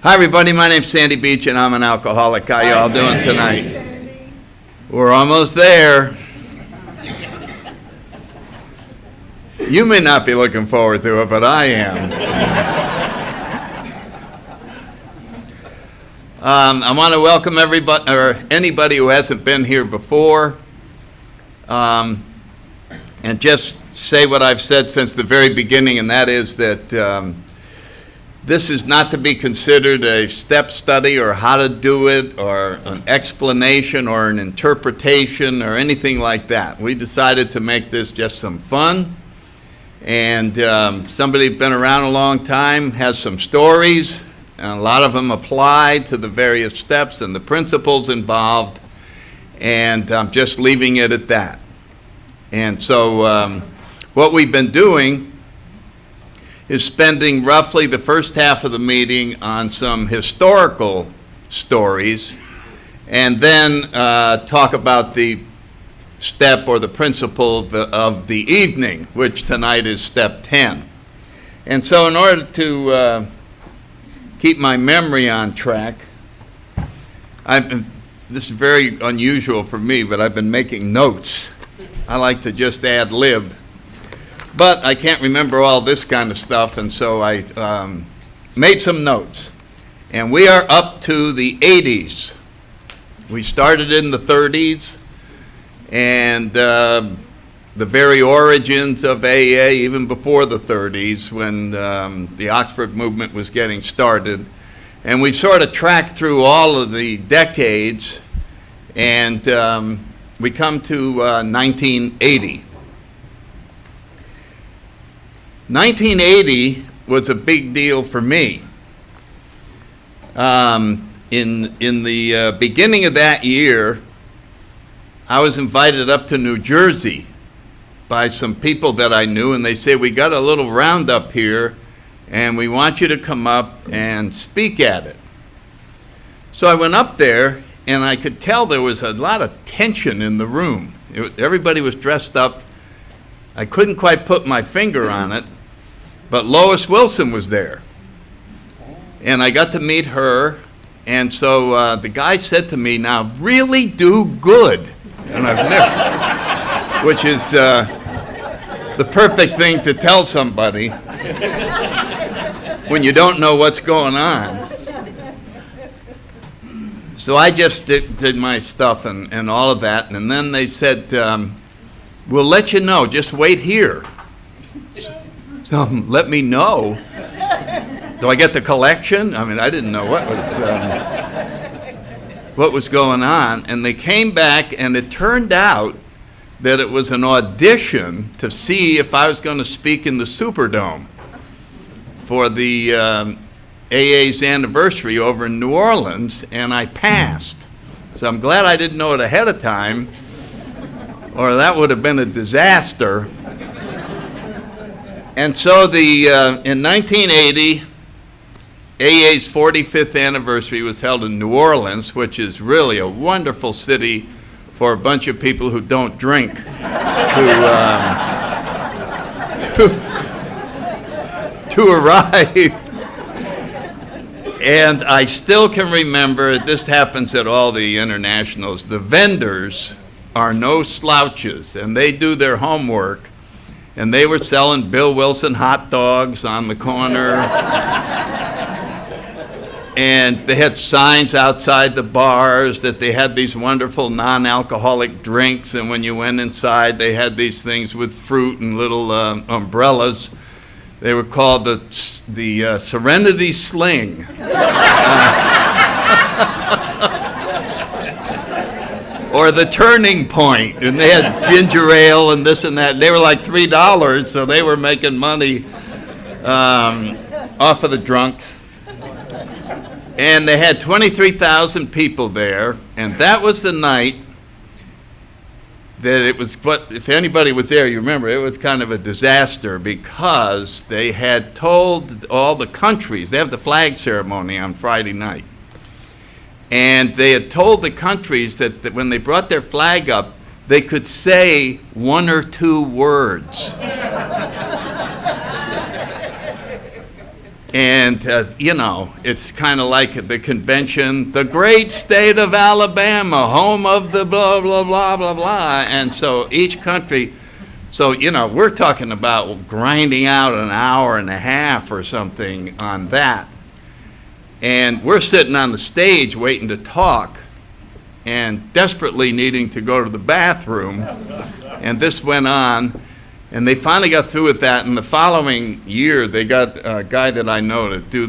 Hi everybody, my name's Sandy Beach and I'm an alcoholic. How y'all doing tonight? We're almost there. You may not be looking forward to it, but I am. I want to welcome everybody, or anybody who hasn't been here before, and just say what I've said since the very beginning, and that is that this is not to be considered a step study or how to do it or an explanation or an interpretation or anything like that. We decided to make this just some fun, and somebody who's been around a long time has some stories, and a lot of them apply to the various steps and the principles involved, and I'm just leaving it at that. And so what we've been doing is spending roughly the first half of the meeting on some historical stories, and then talk about the step or the principle of the evening, which tonight is step 10. And so in order to keep my memory on track, this is very unusual for me, but I've been making notes. I like to just ad lib. But I can't remember all this kind of stuff, and so I made some notes. And we are up to the 80s. We started in the 30s, and the very origins of AA, even before the 30s, when the Oxford movement was getting started. And we sort of tracked through all of the decades, and we come to 1980. 1980 was a big deal for me. In the beginning of that year, I was invited up to New Jersey by some people that I knew, and they said, we got a little roundup here, and we want you to come up and speak at it. So I went up there, and I could tell there was a lot of tension in the room. Everybody was dressed up. I couldn't quite put my finger on it, but Lois Wilson was there. And I got to meet her, and so the guy said to me, now really do good. And I've never, which is the perfect thing to tell somebody when you don't know what's going on. So I just did my stuff and all of that, and then they said, we'll let you know, just wait here. So let me know. Do I get the collection? I mean, I didn't know what was going on. And they came back, and it turned out that it was an audition to see if I was going to speak in the Superdome for the AA's anniversary over in New Orleans, and I passed. So I'm glad I didn't know it ahead of time, or that would have been a disaster. And so in 1980, AA's 45th anniversary was held in New Orleans, which is really a wonderful city for a bunch of people who don't drink to arrive. And I still can remember, this happens at all the internationals, the vendors are no slouches, and they do their homework. And they were selling Bill Wilson hot dogs on the corner. And they had signs outside the bars that they had these wonderful non-alcoholic drinks. And when you went inside, they had these things with fruit and little umbrellas. They were called the Serenity Sling. Or the Turning Point, and they had ginger ale and this and that. And they were like $3, so they were making money off of the drunks. And they had 23,000 people there, and that was the night that it was, if anybody was there, you remember, it was kind of a disaster because they had told all the countries, they have the flag ceremony on Friday night. And they had told the countries that when they brought their flag up, they could say one or two words. And, it's kind of like the convention, the great state of Alabama, home of the blah, blah, blah, blah, blah. And so each country, we're talking about grinding out an hour and a half or something on that. And we're sitting on the stage waiting to talk and desperately needing to go to the bathroom. And this went on. And they finally got through with that, and the following year they got a guy that I know to do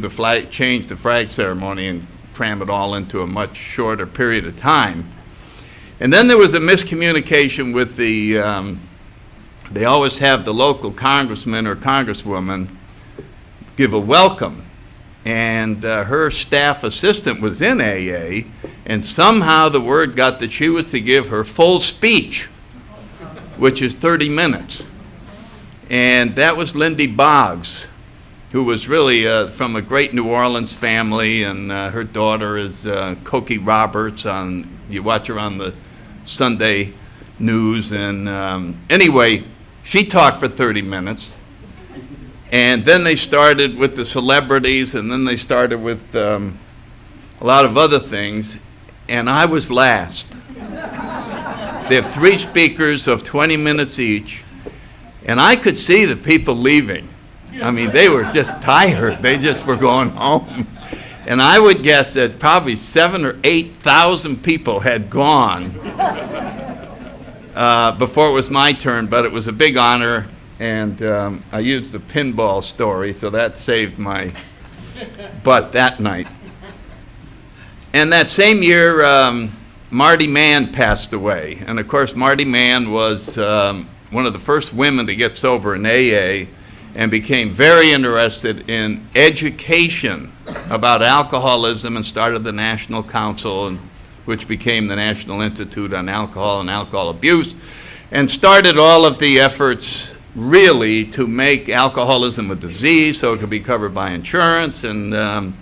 change the flag ceremony and cram it all into a much shorter period of time. And then there was a miscommunication with they always have the local congressman or congresswoman give a welcome. And her staff assistant was in AA, and somehow the word got that she was to give her full speech, which is 30 minutes. And that was Lindy Boggs, who was really from a great New Orleans family, and her daughter is Cokie Roberts. You watch her on the Sunday news. And anyway, she talked for 30 minutes. And then they started with the celebrities, and then they started with a lot of other things. And I was last. They have 3 speakers of 20 minutes each. And I could see the people leaving. I mean, they were just tired. They just were going home. And I would guess that probably 7,000 or 8,000 people had gone before it was my turn, but it was a big honor. And I used the pinball story, so that saved my butt that night. And that same year, Marty Mann passed away. And of course, Marty Mann was one of the first women to get sober in AA and became very interested in education about alcoholism and started the National Council, which became the National Institute on Alcohol and Alcohol Abuse, and started all of the efforts really to make alcoholism a disease so it could be covered by insurance, and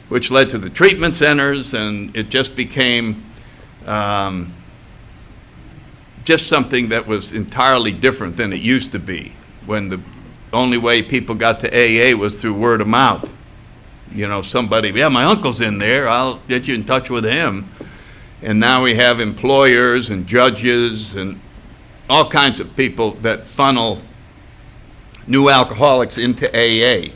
which led to the treatment centers, and it just became just something that was entirely different than it used to be, when the only way people got to AA was through word of mouth. Somebody, my uncle's in there, I'll get you in touch with him. And now we have employers and judges and all kinds of people that funnel new alcoholics into AA.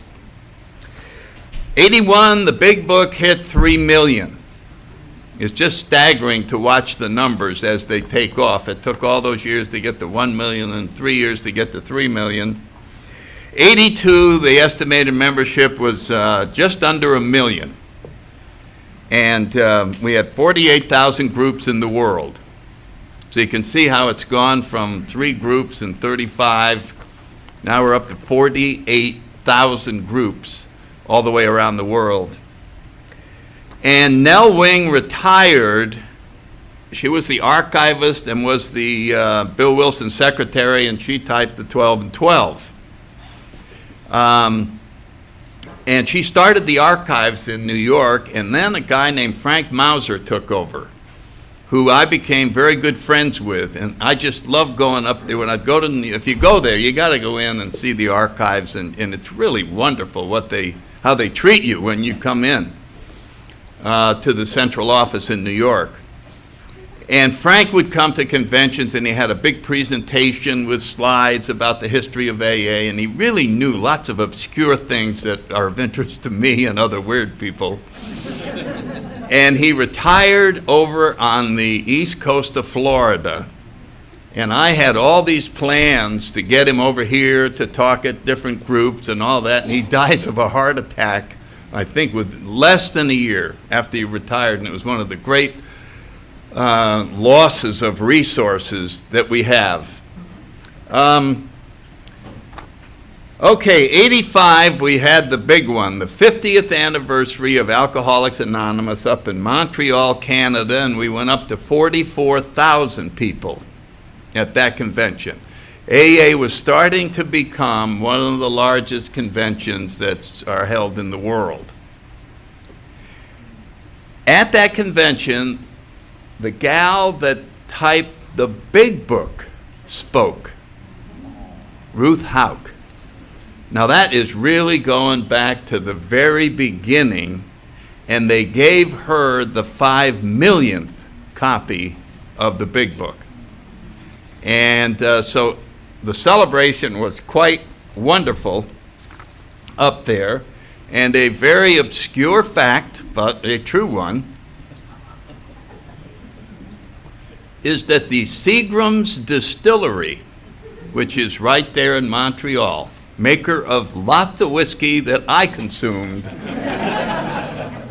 81, the big book hit 3 million. It's just staggering to watch the numbers as they take off. It took all those years to get to 1 million and 3 years to get to 3 million. 82, the estimated membership was just under 1 million. And we had 48,000 groups in the world. So you can see how it's gone from 3 groups and 35. Now we're up to 48,000 groups all the way around the world. And Nell Wing retired. She was the archivist and was the Bill Wilson secretary, and she typed the 12 and 12. And she started the archives in New York, and then a guy named Frank Mauser took over, who I became very good friends with. And I just loved going up there. When I'd go to, if you go there, you got to go in and see the archives, and it's really wonderful how they treat you when you come in to the central office in New York. And Frank would come to conventions, and he had a big presentation with slides about the history of AA, and he really knew lots of obscure things that are of interest to me and other weird people. And he retired over on the east coast of Florida, and I had all these plans to get him over here to talk at different groups and all that, and he dies of a heart attack, I think, with less than a year after he retired, and it was one of the great losses of resources that we have. Okay, 85, we had the big one, the 50th anniversary of Alcoholics Anonymous up in Montreal, Canada, and we went up to 44,000 people at that convention. AA was starting to become one of the largest conventions that are held in the world. At that convention, the gal that typed the big book spoke, Ruth Hauk. Now that is really going back to the very beginning, and they gave her the 5 millionth copy of the Big Book. And so the celebration was quite wonderful up there, and a very obscure fact, but a true one, is that the Seagram's Distillery, which is right there in Montreal, maker of lots of whiskey that I consumed,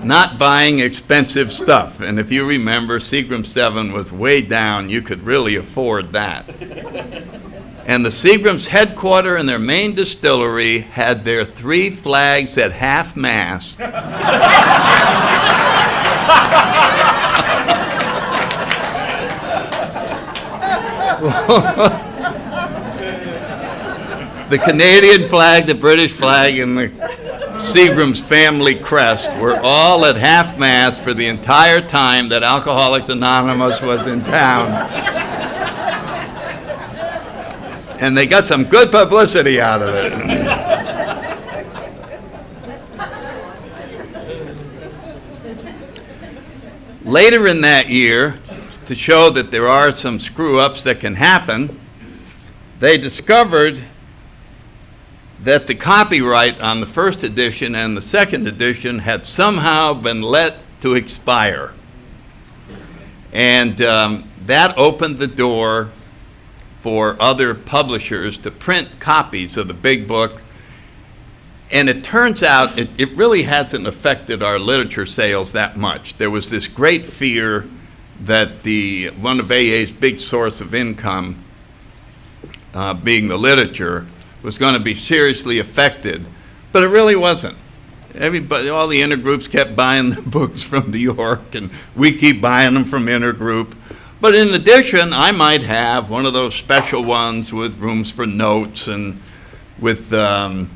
not buying expensive stuff. And if you remember, Seagram 7 was way down. You could really afford that. And the Seagram's headquarters and their main distillery had their 3 flags at half-mast. The Canadian flag, the British flag, and the Seagram's family crest were all at half-mast for the entire time that Alcoholics Anonymous was in town. And they got some good publicity out of it. Later in that year, to show that there are some screw-ups that can happen, they discovered that the copyright on the first edition and the second edition had somehow been let to expire. And that opened the door for other publishers to print copies of the Big Book. And it turns out it really hasn't affected our literature sales that much. There was this great fear that one of AA's big source of income, being the literature, was going to be seriously affected, but it really wasn't. Everybody, all the intergroups kept buying the books from New York, and we keep buying them from Intergroup. But in addition, I might have one of those special ones with rooms for notes and with a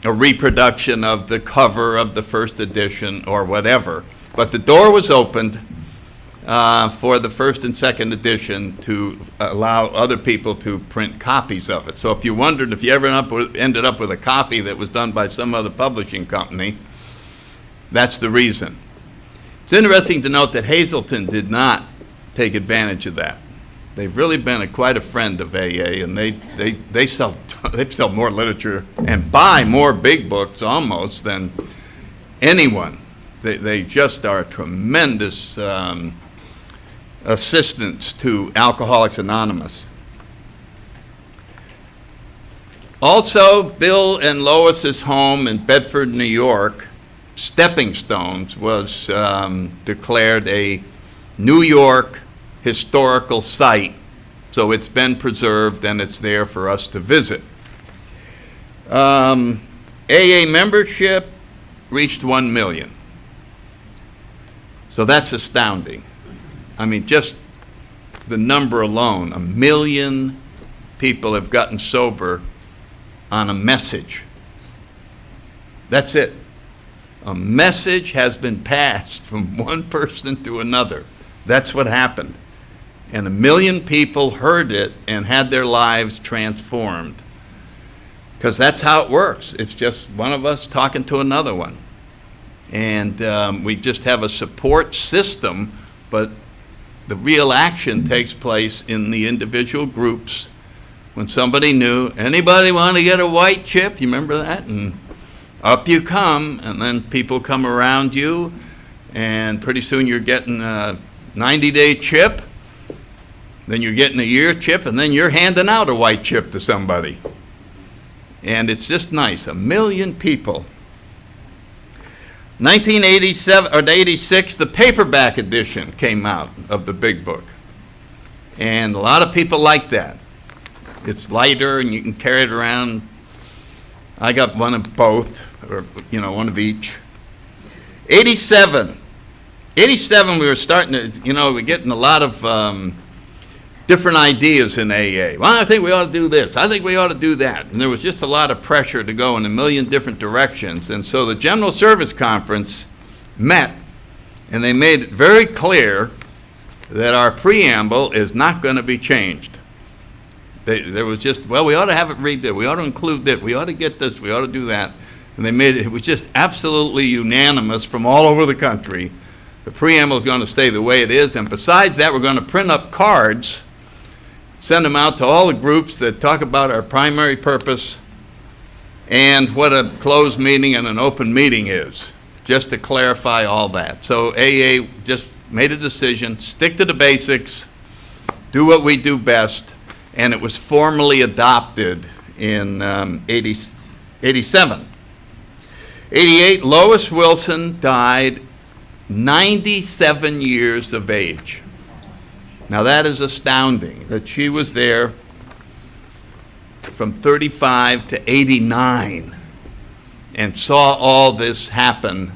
reproduction of the cover of the first edition or whatever. But the door was opened for the first and second edition to allow other people to print copies of it. So if you wondered if you ever ended up with a copy that was done by some other publishing company, that's the reason. It's interesting to note that Hazelton did not take advantage of that. They've really been quite a friend of AA, and they sell more literature and buy more big books almost than anyone. They just are tremendous assistance to Alcoholics Anonymous. Also, Bill and Lois's home in Bedford, New York, Stepping Stones, was declared a New York historical site, so it's been preserved and it's there for us to visit. AA membership reached 1 million. So that's astounding. I mean, just the number alone, 1 million people have gotten sober on a message. That's it. A message has been passed from one person to another. That's what happened. And 1 million people heard it and had their lives transformed. Because that's how it works. It's just one of us talking to another one. And we just have a support system, but the real action takes place in the individual groups. When somebody new, anybody want to get a white chip? You remember that? And up you come, and then people come around you, and pretty soon you're getting a 90-day chip, then you're getting a year chip, and then you're handing out a white chip to somebody. And it's just nice. 1 million people. 1987 or 86, the paperback edition came out of the Big Book. And a lot of people like that. It's lighter and you can carry it around. I got one of both, or one of each. 87 we were starting to, we're getting a lot of different ideas in AA. Well, I think we ought to do this. I think we ought to do that. And there was just a lot of pressure to go in 1 million different directions. And so the General Service Conference met, and they made it very clear that our preamble is not going to be changed. There was just, well, we ought to have it read that. We ought to include that. We ought to get this. We ought to do that. And they made it. It was just absolutely unanimous from all over the country. The preamble is going to stay the way it is. And besides that, we're going to print up cards, send them out to all the groups that talk about our primary purpose and what a closed meeting and an open meeting is, just to clarify all that. So AA just made a decision, stick to the basics, do what we do best, and it was formally adopted in 87. 88, Lois Wilson died 97 years of age. Now that is astounding, that she was there from 35 to 89 and saw all this happen,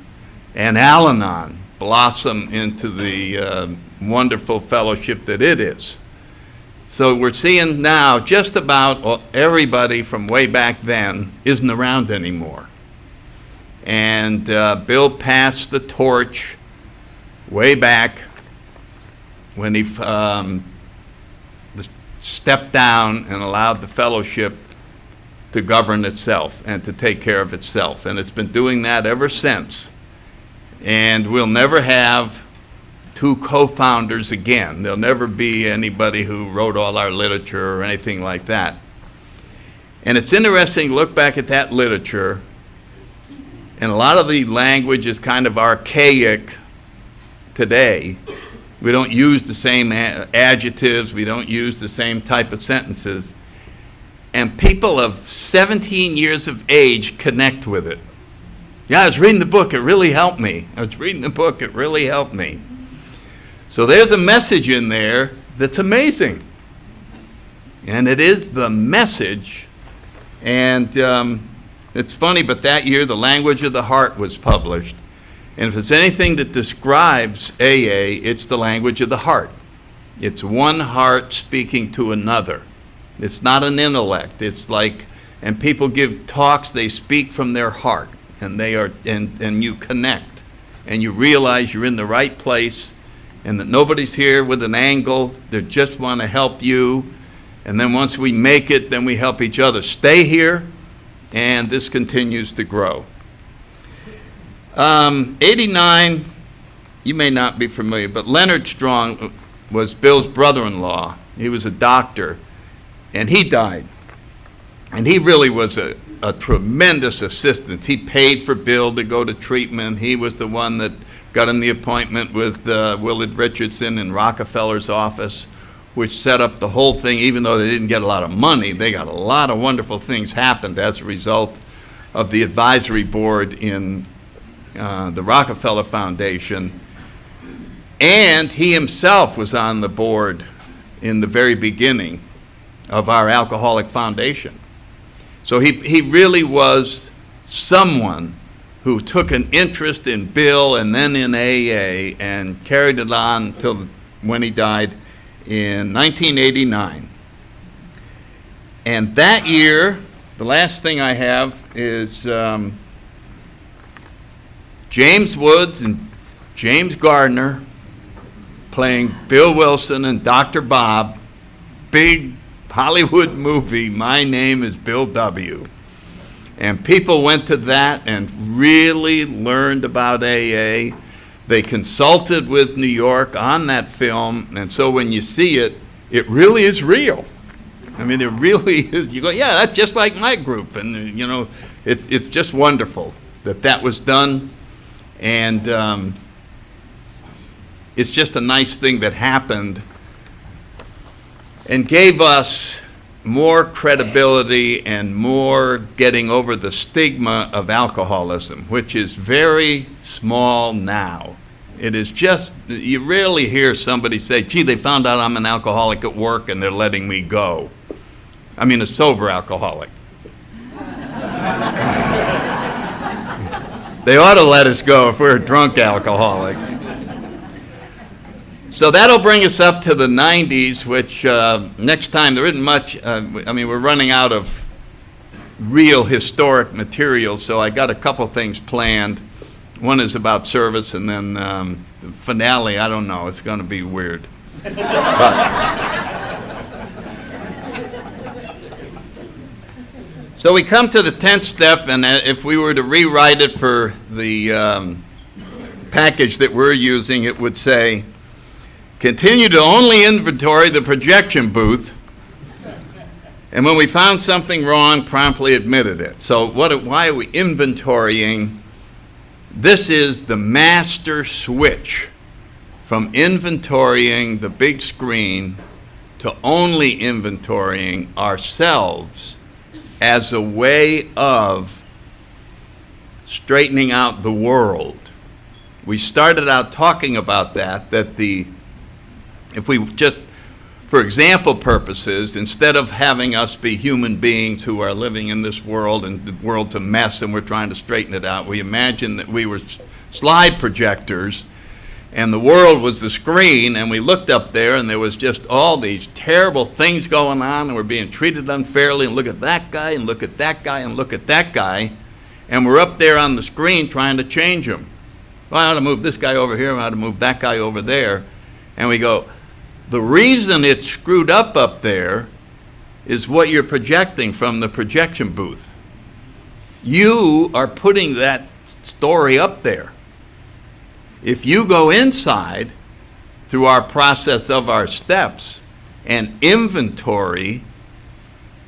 and Al-Anon blossom into the wonderful fellowship that it is. So we're seeing now just about everybody from way back then isn't around anymore. And Bill passed the torch way back when he stepped down and allowed the fellowship to govern itself and to take care of itself. And it's been doing that ever since. And we'll never have two co-founders again. There'll never be anybody who wrote all our literature or anything like that. And it's interesting to look back at that literature, and a lot of the language is kind of archaic today. We don't use the same adjectives, we don't use the same type of sentences. And people of 17 years of age connect with it. Yeah, I was reading the book, it really helped me. So there's a message in there that's amazing. And it is the message. And it's funny, but that year, The Language of the Heart was published. And if it's anything that describes AA, it's the language of the heart. It's one heart speaking to another. It's not an intellect. It's like, and people give talks, they speak from their heart. And they are, and you connect. And you realize you're in the right place, and that nobody's here with an angle. They just want to help you. And then once we make it, then we help each other stay here, and this continues to grow. 89, you may not be familiar, but Leonard Strong was Bill's brother-in-law. He was a doctor, and he died. And he really was a tremendous assistance. He paid for Bill to go to treatment. He was the one that got him the appointment with Willard Richardson in Rockefeller's office, which set up the whole thing. Even though they didn't get a lot of money, they got a lot of wonderful things happened as a result of the advisory board in the Rockefeller Foundation. And he himself was on the board in the very beginning of our Alcoholic Foundation. So he really was someone who took an interest in Bill and then in AA and carried it on till when he died in 1989. And that year, the last thing I have is James Woods and James Gardner playing Bill Wilson and Dr. Bob, big Hollywood movie, My Name is Bill W. And people went to that and really learned about AA. They consulted with New York on that film, and so when you see it, it really is real. I mean, it really is. You go, yeah, that's just like my group, and you know, it's just wonderful that was done, and it's just a nice thing that happened and gave us more credibility and more getting over the stigma of alcoholism, which is very small now. It is just, you rarely hear somebody say, gee, they found out I'm an alcoholic at work and they're letting me go. I mean, a sober alcoholic. They ought to let us go if we're a drunk alcoholic. So that'll bring us up to the 90s, which next time there isn't much. I mean, we're running out of real historic material, so I got a couple things planned. One is about service, and then the finale, I don't know, it's going to be weird. But So we come to the 10th step, and if we were to rewrite it for the package that we're using, it would say, continue to only inventory the projection booth, and when we found something wrong, promptly admitted it. So why are we inventorying? This is the master switch from inventorying the big screen to only inventorying ourselves as a way of straightening out the world. We started out talking about that if we just, for example purposes, instead of having us be human beings who are living in this world and the world's a mess and we're trying to straighten it out, we imagined that we were slide projectors and the world was the screen, and we looked up there and there was just all these terrible things going on and we're being treated unfairly, and look at that guy and look at that guy and look at that guy, and we're up there on the screen trying to change them. Well, I ought to move this guy over here, I ought to move that guy over there. And we go, the reason it's screwed up there is what you're projecting from the projection booth. You are putting that story up there. If you go inside through our process of our steps and inventory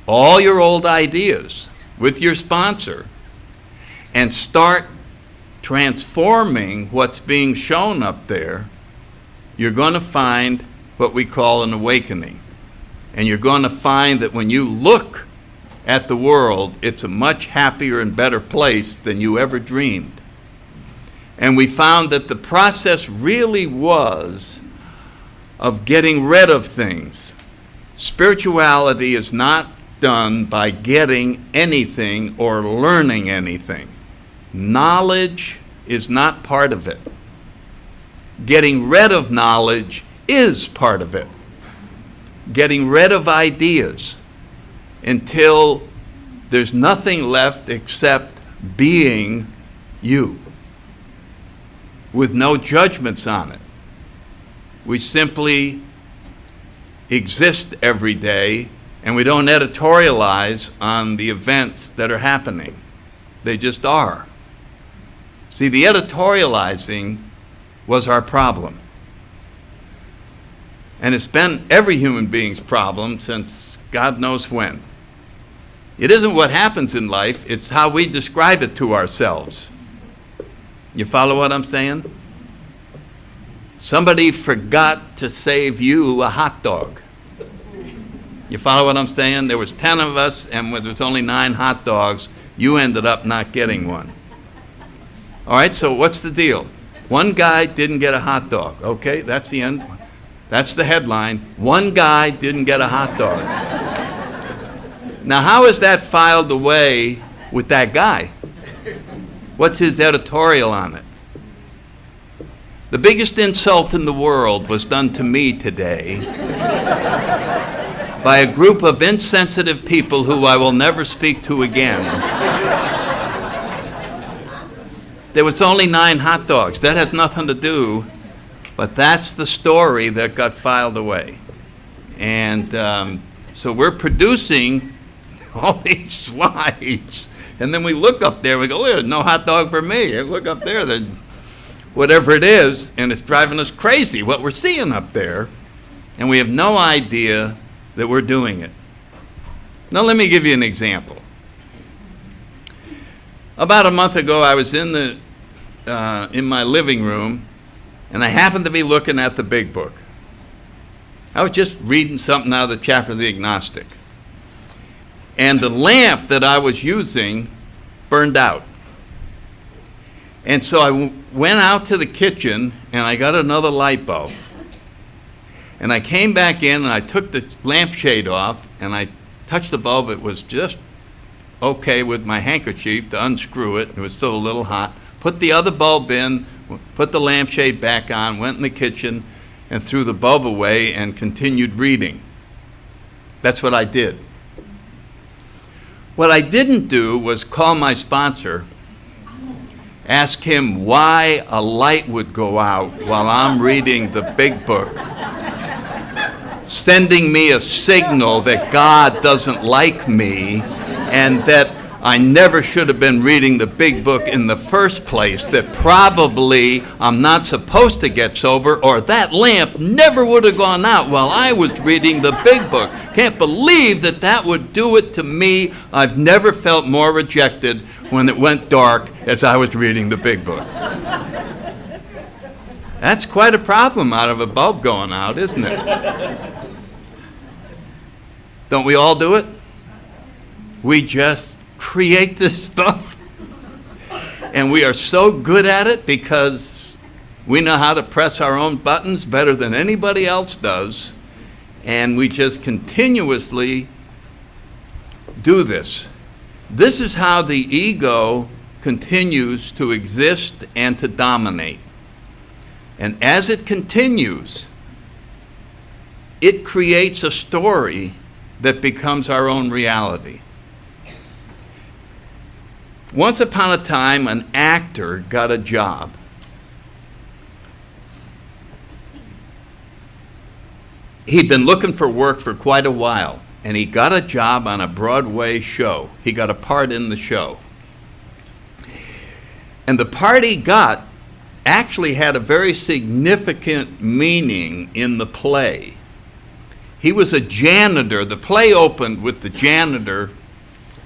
all your old ideas with your sponsor and start transforming what's being shown up there, you're going to find what we call an awakening. And you're going to find that when you look at the world, it's a much happier and better place than you ever dreamed. And we found that the process really was of getting rid of things. Spirituality is not done by getting anything or learning anything. Knowledge is not part of it. Getting rid of knowledge is part of it. Getting rid of ideas until there's nothing left except being you, with no judgments on it. We simply exist every day, and we don't editorialize on the events that are happening. They just are. See, the editorializing was our problem. And it's been every human being's problem since God knows when. It isn't what happens in life, it's how we describe it to ourselves. You follow what I'm saying? Somebody forgot to save you a hot dog. You follow what I'm saying? There was 10 of us, and when there was only 9 hot dogs, you ended up not getting one. All right, so what's the deal? One guy didn't get a hot dog. Okay, that's the end. That's the headline. One guy didn't get a hot dog. Now, how is that filed away with that guy? What's his editorial on it? The biggest insult in the world was done to me today by a group of insensitive people who I will never speak to again. There was only 9 hot dogs. That had nothing to do, but that's the story that got filed away. And so we're producing all these slides, and then we look up there, we go, there's no hot dog for me. And look up there, there's whatever it is, and it's driving us crazy what we're seeing up there, and we have no idea that we're doing it. Now let me give you an example. About a month ago, I was in my living room, and I happened to be looking at the Big Book. I was just reading something out of the chapter of the Agnostic. And the lamp that I was using burned out. And so I went out to the kitchen, and I got another light bulb. And I came back in, and I took the lampshade off, and I touched the bulb. It was just okay with my handkerchief to unscrew it. It was still a little hot. Put the other bulb in, put the lampshade back on, went in the kitchen, and threw the bulb away and continued reading. That's what I did. What I didn't do was call my sponsor, ask him why a light would go out while I'm reading the Big Book, sending me a signal that God doesn't like me and that I never should have been reading the big book in the first place, that probably I'm not supposed to get sober, or that lamp never would have gone out while I was reading the big book. Can't believe that that would do it to me. I've never felt more rejected when it went dark as I was reading the big book. That's quite a problem out of a bulb going out, isn't it? Don't we all do it? We just create this stuff, and we are so good at it because we know how to press our own buttons better than anybody else does, and we just continuously do this. This is how the ego continues to exist and to dominate. And as it continues, it creates a story that becomes our own reality. Once upon a time, an actor got a job. He'd been looking for work for quite a while, and he got a job on a Broadway show. He got a part in the show. And the part he got actually had a very significant meaning in the play. He was a janitor. The play opened with the janitor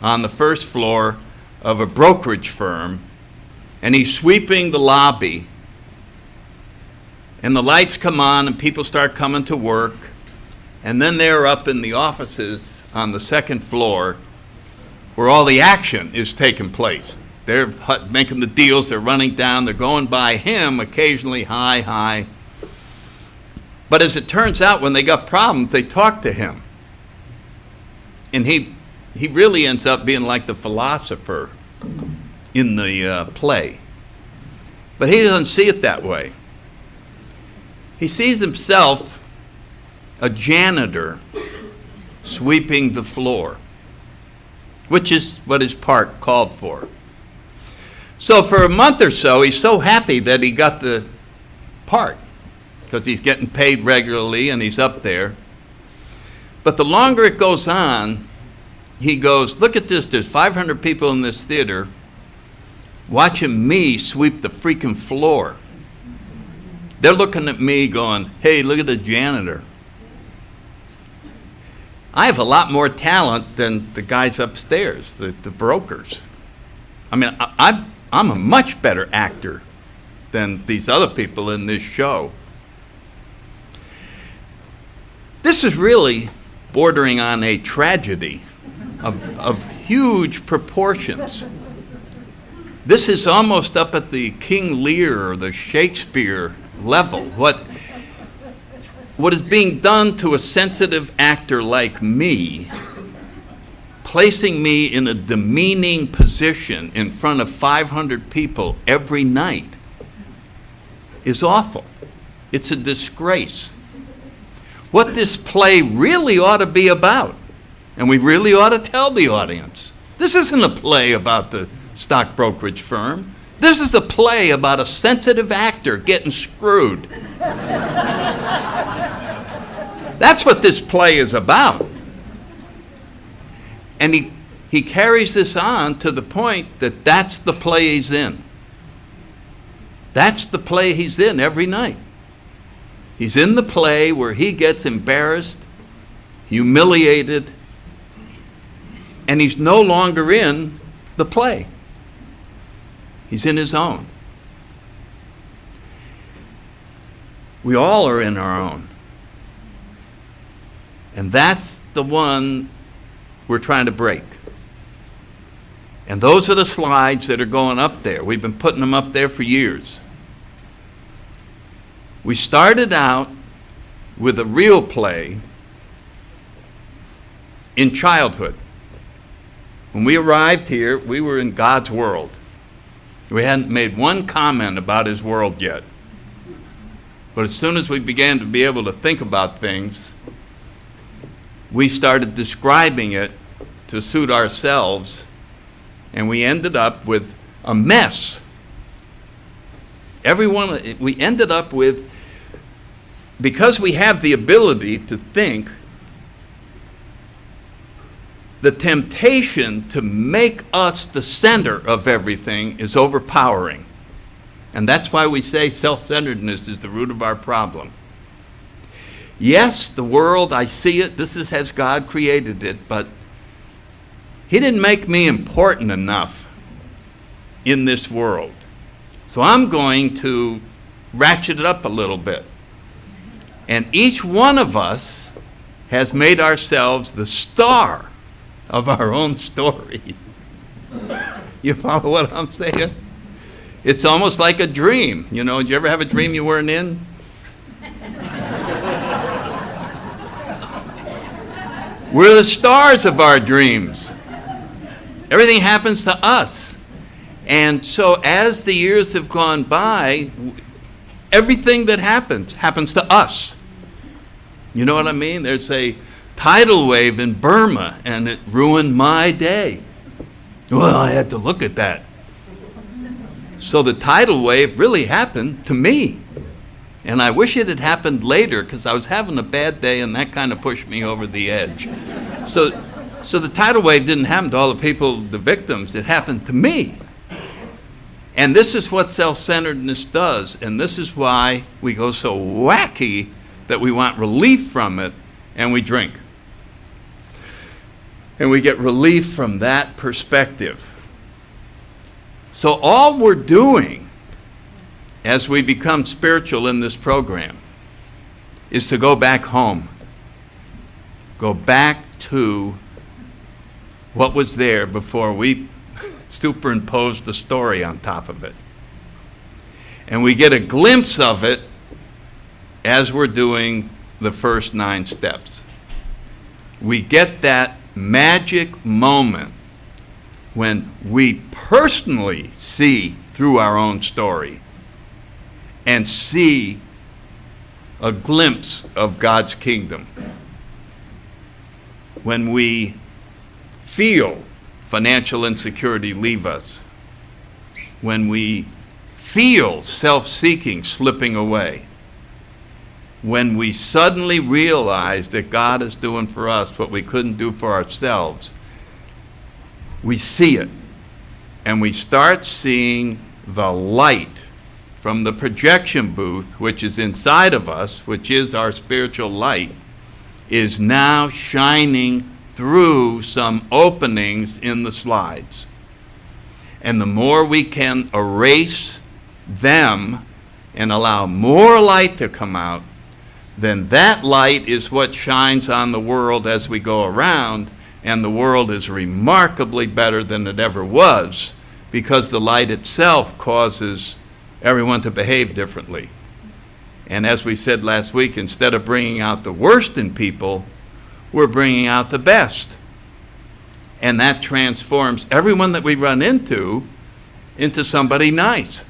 on the first floor of a brokerage firm, and he's sweeping the lobby, and the lights come on and people start coming to work, and then they're up in the offices on the second floor where all the action is taking place. They're making the deals, they're running down, they're going by him occasionally, hi. But as it turns out, when they got problems, they talk to him. And he really ends up being like the philosopher in the play. But he doesn't see it that way. He sees himself a janitor sweeping the floor, which is what his part called for. So for a month or so, he's so happy that he got the part, because he's getting paid regularly and he's up there. But the longer it goes on, he goes, look at this, there's 500 people in this theater watching me sweep the freaking floor. They're looking at me going, hey, look at the janitor. I have a lot more talent than the guys upstairs, the brokers. I mean, I'm a much better actor than these other people in this show. This is really bordering on a tragedy of huge proportions. This is almost up at the King Lear or the Shakespeare level. What is being done to a sensitive actor like me, placing me in a demeaning position in front of 500 people every night, is awful. It's a disgrace. What this play really ought to be about, and we really ought to tell the audience, this isn't a play about the stock brokerage firm. This is a play about a sensitive actor getting screwed. That's what this play is about. And he carries this on to the point that that's the play he's in. That's the play he's in every night. He's in the play where he gets embarrassed, humiliated, and he's no longer in the play. He's in his own. We all are in our own. And that's the one we're trying to break. And those are the slides that are going up there. We've been putting them up there for years. We started out with a real play in childhood. When we arrived here, we were in God's world. We hadn't made one comment about his world yet. But as soon as we began to be able to think about things, we started describing it to suit ourselves, and we ended up with a mess. We ended up with, because we have the ability to think, the temptation to make us the center of everything is overpowering. And that's why we say self-centeredness is the root of our problem. Yes, the world, I see it, this is as God created it, but He didn't make me important enough in this world. So I'm going to ratchet it up a little bit. And each one of us has made ourselves the star of our own story. You follow what I'm saying? It's almost like a dream. You know, did you ever have a dream you weren't in? We're the stars of our dreams. Everything happens to us. And so as the years have gone by, everything that happens to us. You know what I mean? There's a tidal wave in Burma, and it ruined my day. Well, I had to look at that. So the tidal wave really happened to me. And I wish it had happened later, because I was having a bad day, and that kind of pushed me over the edge. So the tidal wave didn't happen to all the people, the victims. It happened to me. And this is what self-centeredness does. And this is why we go so wacky that we want relief from it, and we drink. And we get relief from that perspective. So all we're doing as we become spiritual in this program is to go back home. Go back to what was there before we superimposed the story on top of it. And we get a glimpse of it as we're doing the first 9 steps. We get that magic moment when we personally see through our own story and see a glimpse of God's kingdom. When we feel financial insecurity leave us. When we feel self-seeking slipping away. When we suddenly realize that God is doing for us what we couldn't do for ourselves, we see it. And we start seeing the light from the projection booth, which is inside of us, which is our spiritual light, is now shining through some openings in the slides. And the more we can erase them and allow more light to come out, then that light is what shines on the world as we go around, and the world is remarkably better than it ever was, because the light itself causes everyone to behave differently. And as we said last week, instead of bringing out the worst in people, we're bringing out the best. And that transforms everyone that we run into somebody nice.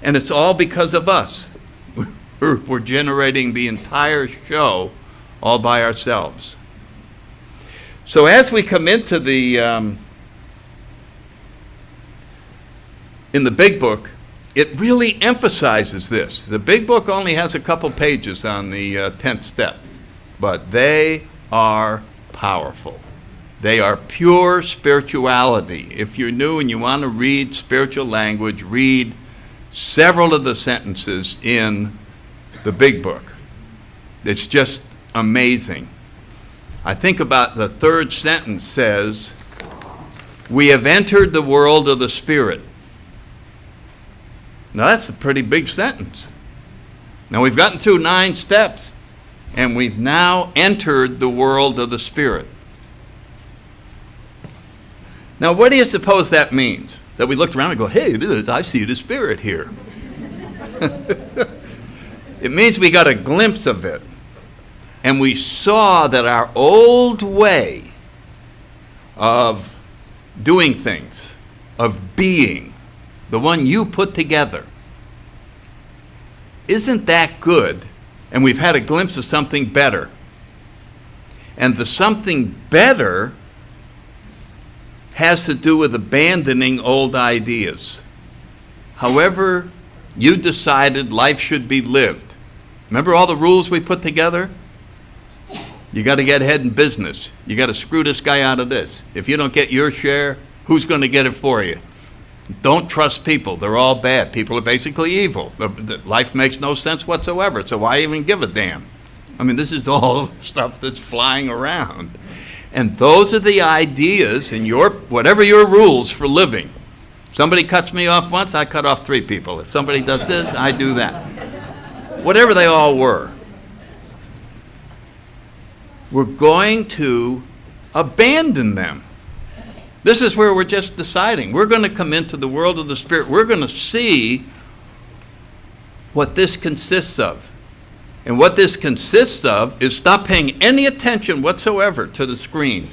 And it's all because of us. We're generating the entire show all by ourselves. So as we come into the, in the big book, it really emphasizes this. The big book only has a couple pages on the 10th step, but they are powerful. They are pure spirituality. If you're new and you want to read spiritual language, read several of the sentences in the big book. It's just amazing. I think about the 3rd sentence says, "We have entered the world of the Spirit." Now that's a pretty big sentence. Now we've gotten through 9 steps, and we've now entered the world of the Spirit. Now what do you suppose that means? That we looked around and go, hey, I see the Spirit here. It means we got a glimpse of it. And we saw that our old way of doing things, of being, the one you put together, isn't that good? And we've had a glimpse of something better. And the something better has to do with abandoning old ideas. However you decided life should be lived. Remember all the rules we put together? You got to get ahead in business. You got to screw this guy out of this. If you don't get your share, who's going to get it for you? Don't trust people. They're all bad. People are basically evil. Life makes no sense whatsoever, so why even give a damn? I mean, this is all stuff that's flying around. And those are the ideas in whatever your rules for living. Somebody cuts me off once, I cut off 3 people. If somebody does this, I do that. Whatever they all were. We're going to abandon them. This is where we're just deciding. We're going to come into the world of the Spirit. We're going to see what this consists of. And what this consists of is stop paying any attention whatsoever to the screen.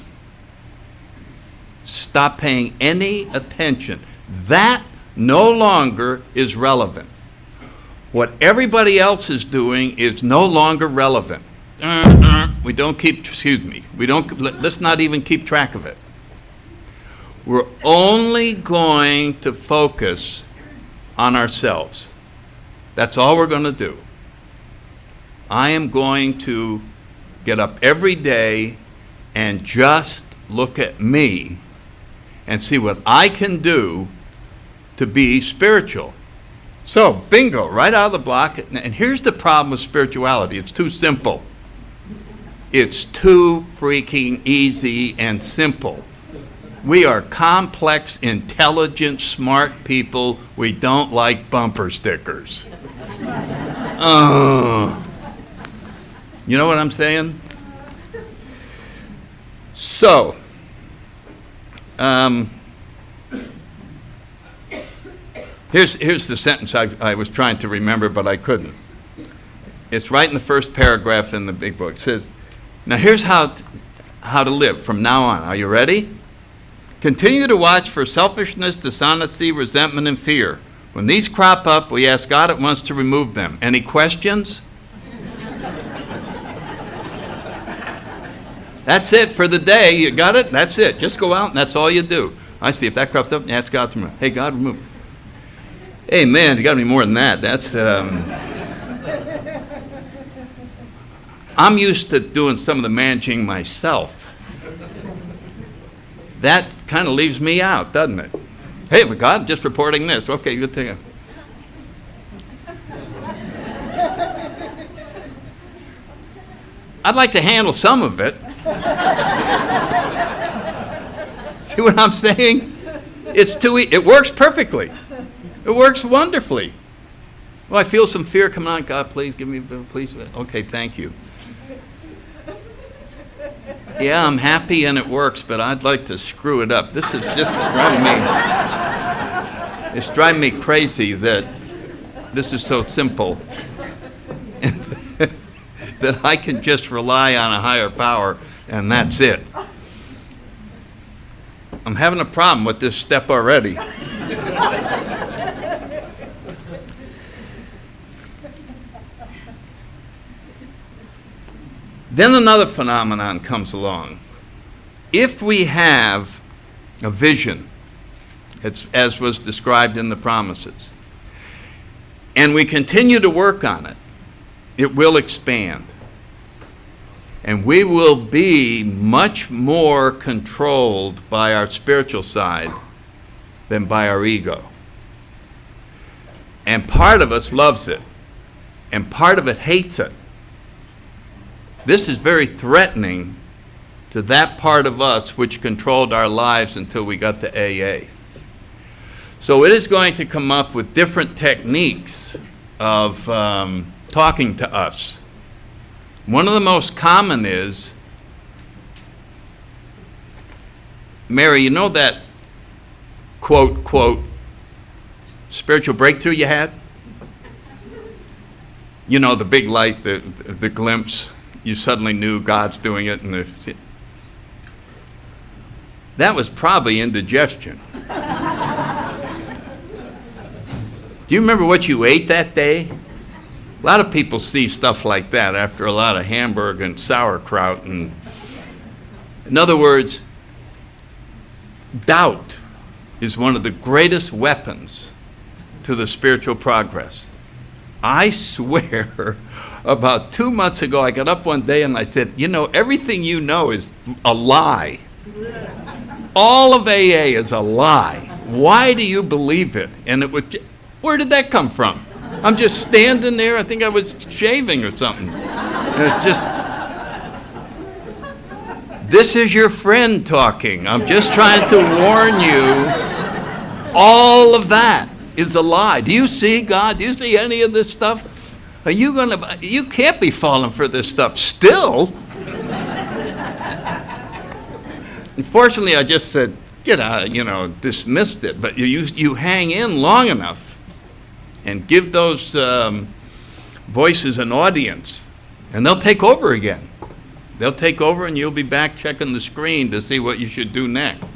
Stop paying any attention. That no longer is relevant. What everybody else is doing is no longer relevant. Let's not even keep track of it. We're only going to focus on ourselves. That's all we're going to do. I am going to get up every day and just look at me and see what I can do to be spiritual. So, bingo, right out of the block. And here's the problem with spirituality. It's too simple. It's too freaking easy and simple. We are complex, intelligent, smart people. We don't like bumper stickers. You know what I'm saying? So, here's the sentence I was trying to remember, but I couldn't. It's right in the first paragraph in the big book. It says, now here's how to live from now on. Are you ready? Continue to watch for selfishness, dishonesty, resentment, and fear. When these crop up, we ask God at once to remove them. Any questions? That's it for the day. You got it? That's it. Just go out and that's all you do. I see if that crops up, ask God to remove it. Hey, God, remove it. Hey, man, you got to be more than that. That's, I'm used to doing some of the managing myself. That kind of leaves me out, doesn't it? Hey, but God, I'm just reporting this. Okay, good thing. I'd like to handle some of it. See what I'm saying? It's too it works perfectly. It works wonderfully. Well, I feel some fear coming on. God, please give me, please. Okay, thank you. Yeah, I'm happy and it works, but I'd like to screw it up. This is just driving me. It's driving me crazy that this is so simple. That I can just rely on a higher power and that's it. I'm having a problem with this step already. Then another phenomenon comes along. If we have a vision, as was described in the promises, and we continue to work on it, it will expand. And we will be much more controlled by our spiritual side than by our ego. And part of us loves it, and part of it hates it. This is very threatening to that part of us which controlled our lives until we got to AA. So it is going to come up with different techniques of talking to us. One of the most common is, Mary, you know that quote, quote, spiritual breakthrough you had? You know, the big light, the glimpse. You suddenly knew God's doing it. That was probably indigestion. Do you remember what you ate that day? A lot of people see stuff like that after a lot of hamburger and sauerkraut. And in other words, doubt is one of the greatest weapons to the spiritual progress. I swear, about 2 months ago, I got up one day and I said, you know, everything you know is a lie. All of AA is a lie. Why do you believe it? And it was, where did that come from? I'm just standing there. I think I was shaving or something. And it's just, this is your friend talking. I'm just trying to warn you. All of that is a lie. Do you see God? Do you see any of this stuff? Are you gonna? You can't be falling for this stuff still. Unfortunately, I just said, get out, dismissed it. But you hang in long enough and give those voices an audience, and they'll take over again. They'll take over, and you'll be back checking the screen to see what you should do next.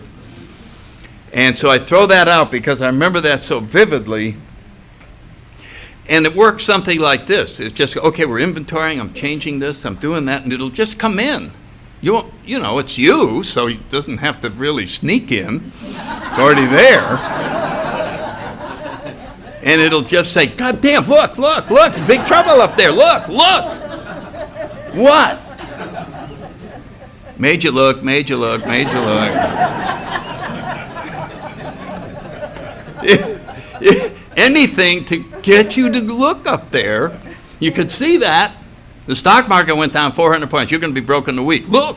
And so I throw that out because I remember that so vividly. And it works something like this. It's just, okay, we're inventorying, I'm changing this, I'm doing that, and it'll just come in. You won't, it's you, so it doesn't have to really sneak in. It's already there. And it'll just say, God damn, look, big trouble up there, look. What? Made you look. Anything to get you to look up there. You could see that. The stock market went down 400 points. You're going to be broke in a week. Look.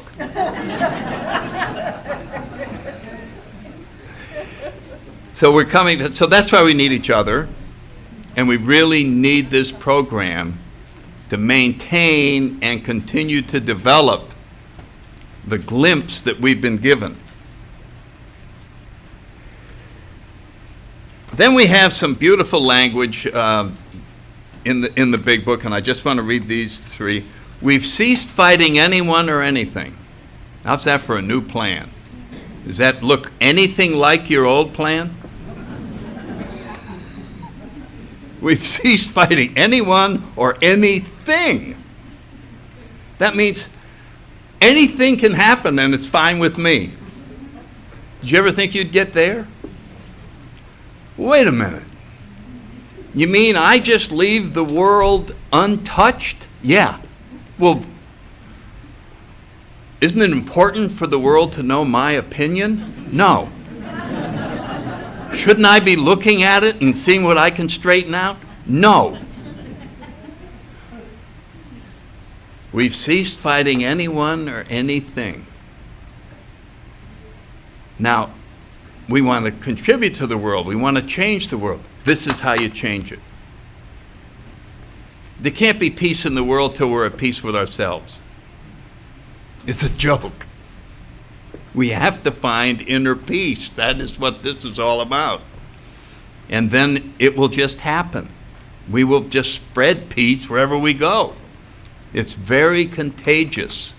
So that's why we need each other. And we really need this program to maintain and continue to develop the glimpse that we've been given. Then we have some beautiful language in the big book, and I just want to read these three. We've ceased fighting anyone or anything. How's that for a new plan? Does that look anything like your old plan? We've ceased fighting anyone or anything. That means anything can happen and it's fine with me. Did you ever think you'd get there? Wait a minute. You mean I just leave the world untouched? Yeah. Well, isn't it important for the world to know my opinion? No. Shouldn't I be looking at it and seeing what I can straighten out? No. We've ceased fighting anyone or anything. Now, we want to contribute to the world. We want to change the world. This is how you change it. There can't be peace in the world till we're at peace with ourselves. It's a joke. We have to find inner peace. That is what this is all about. And then it will just happen. We will just spread peace wherever we go. It's very contagious.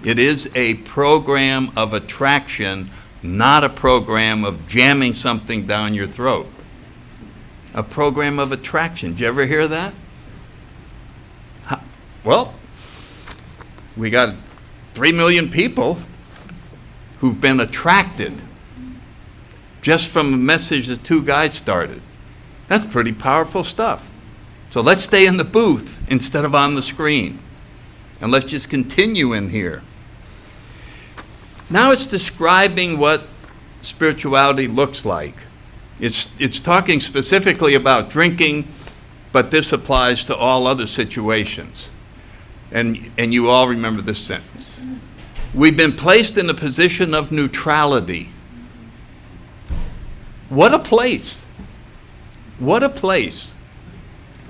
It is a program of attraction, not a program of jamming something down your throat. A program of attraction. Did you ever hear that? Well, we got 3 million people who've been attracted just from a message that 2 guys started. That's pretty powerful stuff. So let's stay in the booth instead of on the screen. And let's just continue in here. Now it's describing what spirituality looks like. It's talking specifically about drinking, but this applies to all other situations. And you all remember this sentence. We've been placed in a position of neutrality. What a place. What a place.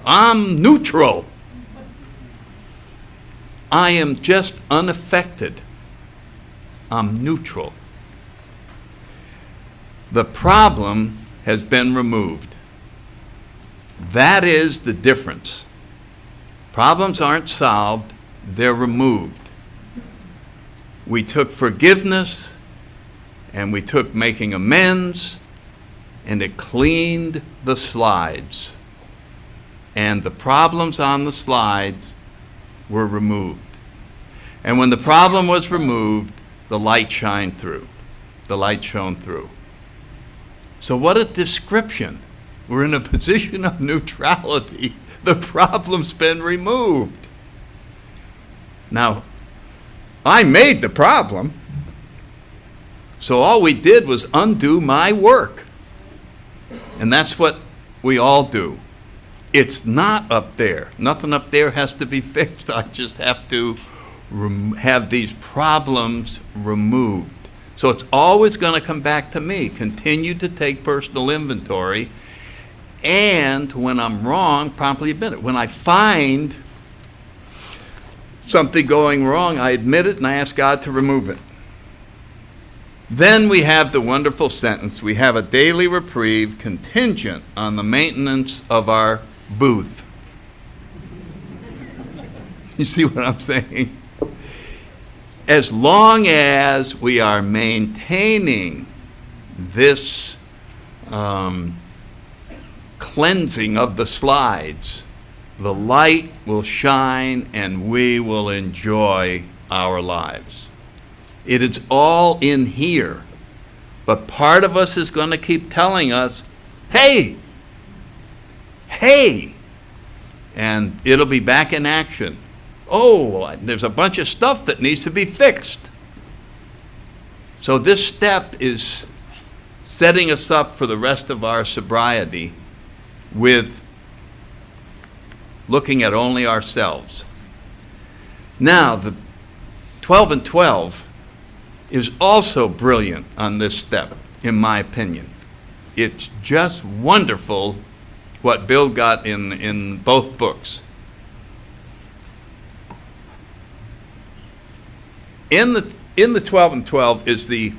I'm neutral. I am just unaffected. I'm neutral. The problem has been removed. That is the difference. Problems aren't solved, they're removed. We took forgiveness and we took making amends, and it cleaned the slides. And the problems on the slides were removed. And when the problem was removed, the light shined through. The light shone through. So what a description. We're in a position of neutrality. The problem's been removed. Now, I made the problem, so all we did was undo my work. And that's what we all do. It's not up there. Nothing up there has to be fixed. I just have to have these problems removed. So it's always going to come back to me. Continue to take personal inventory, and when I'm wrong, promptly admit it. When I find something going wrong, I admit it and I ask God to remove it. Then we have the wonderful sentence, we have a daily reprieve contingent on the maintenance of our booth. You see what I'm saying? As long as we are maintaining this cleansing of the slides, the light will shine and we will enjoy our lives. It is all in here. But part of us is going to keep telling us, hey, and it'll be back in action. Oh, there's a bunch of stuff that needs to be fixed. So this step is setting us up for the rest of our sobriety with looking at only ourselves. Now, the 12 and 12 is also brilliant on this step, in my opinion. It's just wonderful what Bill got in both books. In the 12 and 12 is the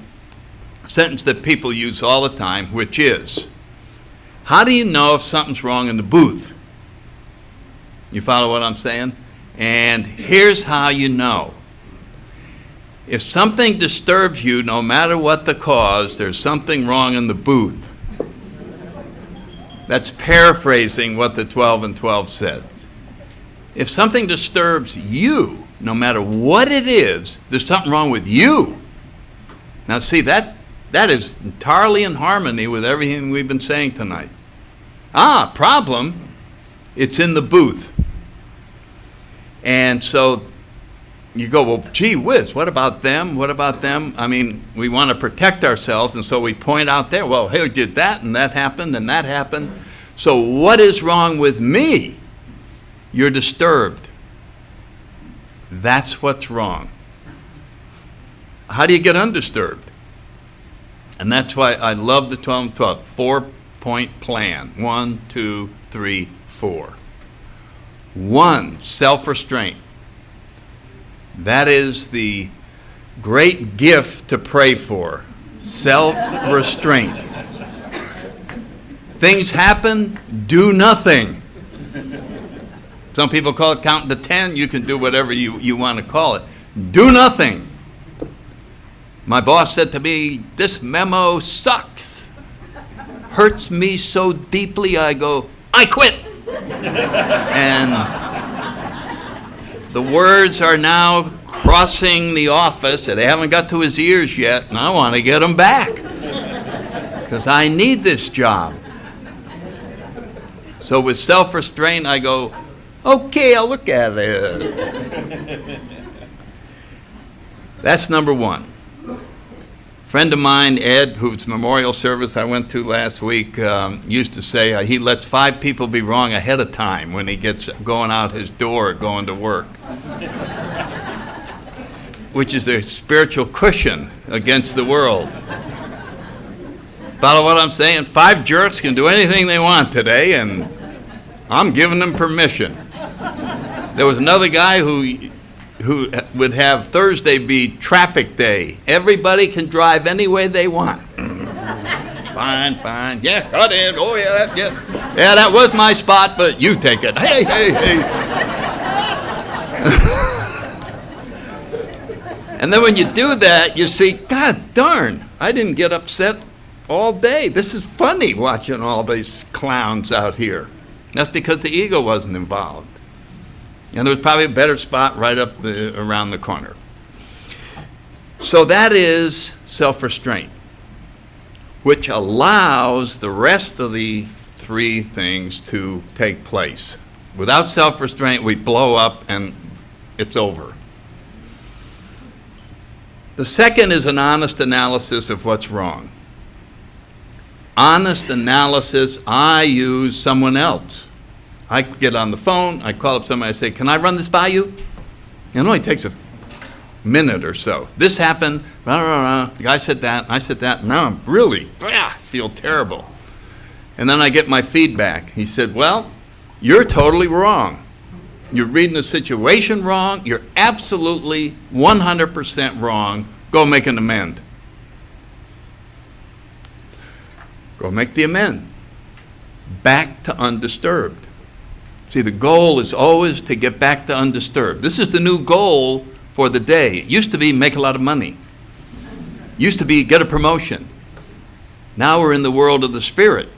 sentence that people use all the time, which is, how do you know if something's wrong in the booth? You follow what I'm saying? And here's how you know. If something disturbs you, no matter what the cause, there's something wrong in the booth. That's paraphrasing what the 12 and 12 says. If something disturbs you, no matter what it is, there's something wrong with you. Now see, that is entirely in harmony with everything we've been saying tonight. Problem, it's in the booth. And so you go, well, gee whiz, what about them? What about them? I mean, we want to protect ourselves, and so we point out there, well, hey, did that, and that happened, and that happened. So what is wrong with me? You're disturbed. That's what's wrong. How do you get undisturbed? And that's why I love the 12 and 12. 4-point plan. 1, 2, 3, 4. 1, self-restraint. That is the great gift to pray for. Self-restraint. Things happen, do nothing. Some people call it counting to 10. You can do whatever you want to call it. Do nothing. My boss said to me, this memo sucks. Hurts me so deeply, I go, I quit. And the words are now crossing the office, and they haven't got to his ears yet, and I want to get them back because I need this job. So with self-restraint, I go, okay, I'll look at it. That's number 1. Friend of mine, Ed, whose memorial service I went to last week, used to say he lets 5 people be wrong ahead of time when he gets going out his door going to work, which is a spiritual cushion against the world. Follow what I'm saying? 5 jerks can do anything they want today, and I'm giving them permission. There was another guy who would have Thursday be traffic day. Everybody can drive any way they want. Fine. Yeah, cut in. Oh, yeah. Yeah, that was my spot, but you take it. Hey. And then when you do that, you see, God darn, I didn't get upset all day. This is funny watching all these clowns out here. That's because the ego wasn't involved. And there was probably a better spot right up around the corner. So that is self-restraint, which allows the rest of the three things to take place. Without self-restraint, we blow up and it's over. The second is an honest analysis of what's wrong. Honest analysis, I use someone else. I get on the phone, I call up somebody, I say, can I run this by you? It only takes a minute or so. This happened, the guy said that, I said that, now I'm really, feel terrible. And then I get my feedback. He said, well, you're totally wrong. You're reading the situation wrong. You're absolutely 100% wrong. Go make an amend. Go make the amend. Back to undisturbed. See, the goal is always to get back to undisturbed. This is the new goal for the day. It used to be make a lot of money. Used to be get a promotion. Now we're in the world of the Spirit.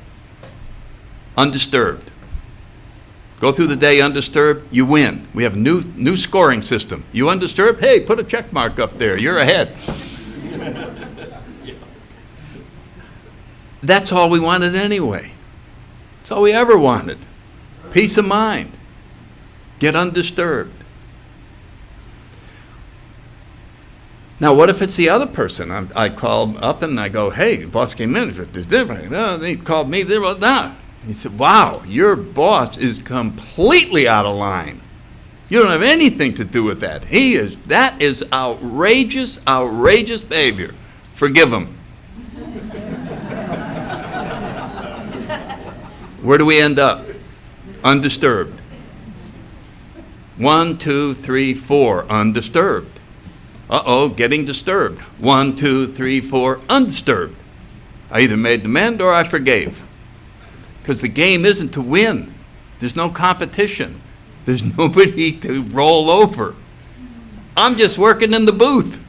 Undisturbed. Go through the day undisturbed, you win. We have a new scoring system. You undisturbed, hey, put a check mark up there, you're ahead. That's all we wanted anyway. That's all we ever wanted. Peace of mind. Get undisturbed. Now, what if it's the other person? I call up and I go, hey, boss came in, if it's different. They called me, they wrote that. He said, wow, your boss is completely out of line. You don't have anything to do with that. That is outrageous, outrageous behavior. Forgive him. Where do we end up? Undisturbed. 1, 2, 3, 4, undisturbed. Uh-oh, getting disturbed. 1, 2, 3, 4, undisturbed. I either made an amend or I forgave. Because the game isn't to win. There's no competition. There's nobody to roll over. I'm just working in the booth.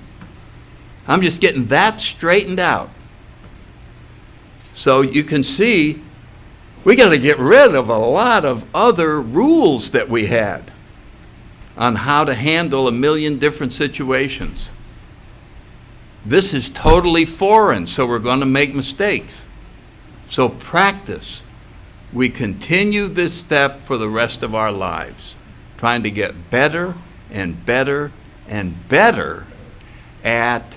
I'm just getting that straightened out. So you can see, we got to get rid of a lot of other rules that we had on how to handle a million different situations. This is totally foreign, so we're going to make mistakes. So practice. We continue this step for the rest of our lives, trying to get better and better and better at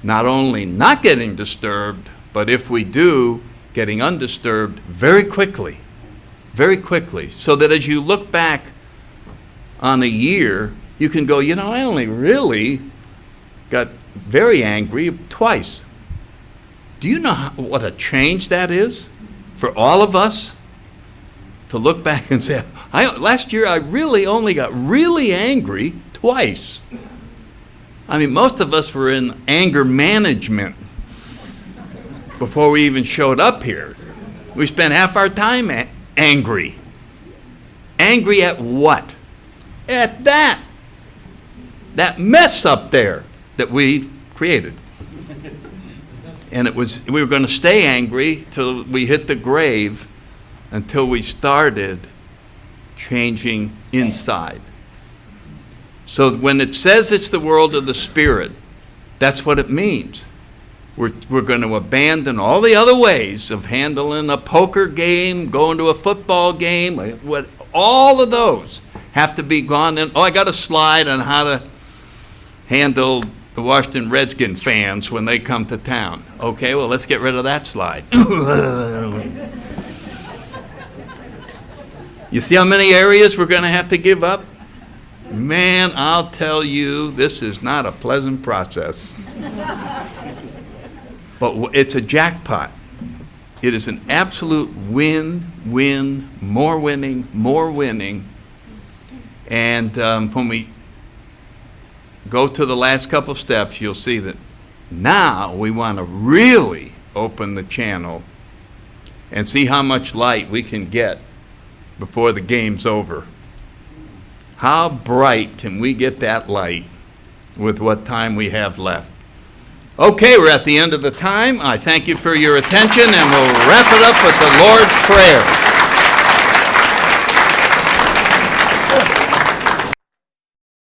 not only not getting disturbed, but if we do, getting undisturbed very quickly, so that as you look back on a year, you can go, I only really got very angry twice. Do you know what a change that is for all of us? To look back and say, last year I really only got really angry twice. I mean, most of us were in anger management before we even showed up here. We spent half our time angry. Angry at what? At that mess up there that we created. And we were going to stay angry till we hit the grave, until we started changing inside. So when it says it's the world of the Spirit, that's what it means. We're going to abandon all the other ways of handling a poker game, going to a football game, all of those have to be gone. And I got a slide on how to handle the Washington Redskin fans when they come to town. Okay, well, let's get rid of that slide. You see how many areas we're going to have to give up? Man, I'll tell you, this is not a pleasant process. But it's a jackpot. It is an absolute win, more winning. And when we go to the last couple steps, you'll see that now we want to really open the channel and see how much light we can get before the game's over. How bright can we get that light with what time we have left? Okay, we're at the end of the time. I thank you for your attention, and we'll wrap it up with the Lord's Prayer.